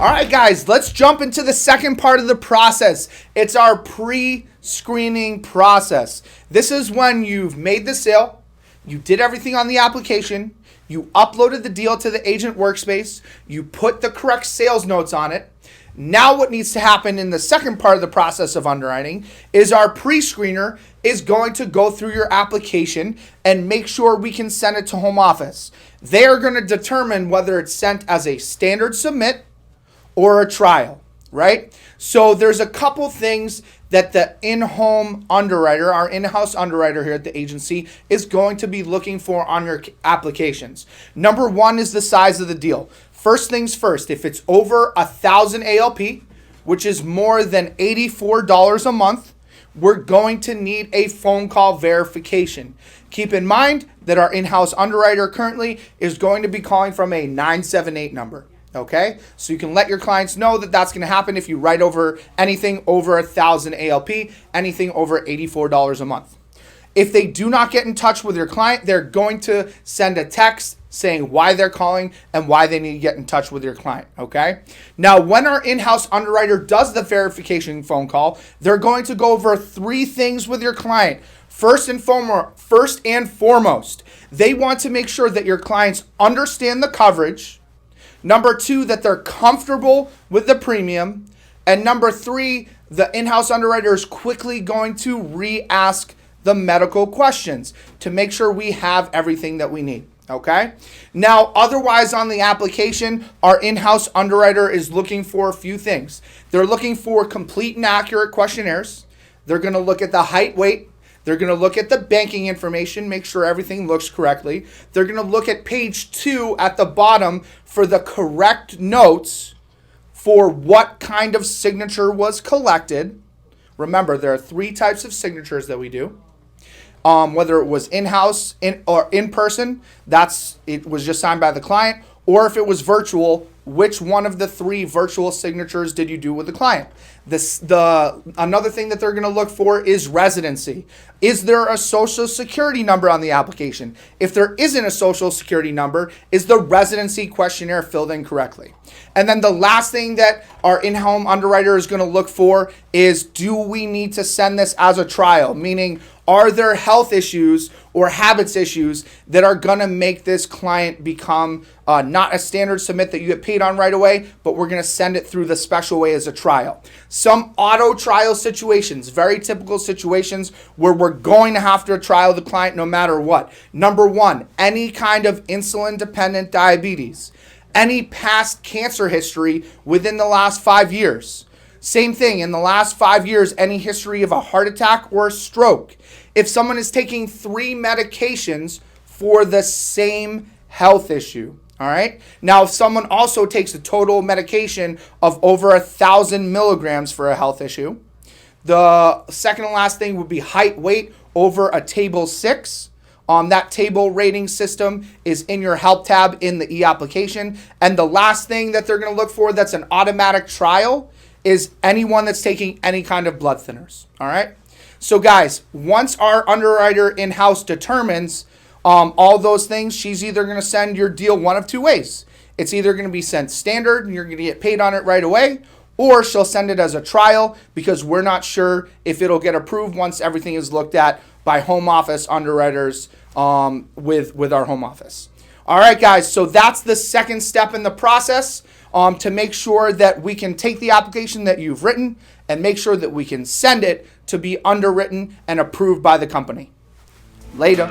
All right, guys, let's jump into the second part of the process. It's our pre-screening process. This is when you've made the sale, you did everything on the application, you uploaded the deal to the agent workspace, you put the correct sales notes on it. Now what needs to happen in the second part of the process of underwriting is our pre-screener is going to go through your application and make sure we can send it to home office. They are going to determine whether it's sent as a standard submit or a trial, right? So there's a couple things that the in-home underwriter, our in-house underwriter here at the agency, is going to be looking for on your applications. Number one is the size of the deal. First things first, if it's over 1,000 ALP, which is more than $84 a month, we're going to need a phone call verification. Keep in mind that our in-house underwriter currently is going to be calling from a 978 number. Okay, so you can let your clients know that that's going to happen if you write over anything over 1,000 ALP, anything over $84 a month. If they do not get in touch with your client, they're going to send a text saying why they're calling and why they need to get in touch with your client, okay? Now, when our in-house underwriter does the verification phone call, they're going to go over three things with your client. First and foremost, they want to make sure that your clients understand the coverage. Number two, that they're comfortable with the premium. And number three, the in-house underwriter is quickly going to re-ask the medical questions to make sure we have everything that we need, okay? Now, otherwise on the application, our in-house underwriter is looking for a few things. They're looking for complete and accurate questionnaires. They're gonna look at the height, weight. They're going to look at the banking information, make sure everything looks correctly. They're going to look at page 2 at the bottom for the correct notes for what kind of signature was collected. Remember, there are 3 types of signatures that we do. Whether it was in-house or in-person, it was just signed by the client, or if it was virtual, which one of the 3 virtual signatures did you do with the client? Another thing that they're going to look for is residency. Is there a social security number on the application? If there isn't a social security number, is the residency questionnaire filled in correctly? And then the last thing that our in-home underwriter is going to look for is, do we need to send this as a trial? Meaning, are there health issues or habits issues that are going to make this client become not a standard submit that you get paid on right away, but we're going to send it through the special way as a trial? Some auto trial situations, very typical situations where we're going to have to trial the client no matter what. Number one, any kind of insulin-dependent diabetes, any past cancer history within the last 5 years. Same thing, in the last 5 years, any history of a heart attack or a stroke. If someone is taking 3 medications for the same health issue, all right? Now, if someone also takes a total medication of over 1,000 milligrams for a health issue, the second and last thing would be height, weight over a table 6. That table rating system is in your help tab in the e-application. And the last thing that they're going to look for that's an automatic trial is anyone that's taking any kind of blood thinners, all right? So guys, once our underwriter in-house determines all those things, she's either going to send your deal one of 2 ways. It's either going to be sent standard and you're going to get paid on it right away, or she'll send it as a trial because we're not sure if it'll get approved once everything is looked at by home office underwriters with our home office. All right, guys, so that's the second step in the process to make sure that we can take the application that you've written and make sure that we can send it to be underwritten and approved by the company. Later.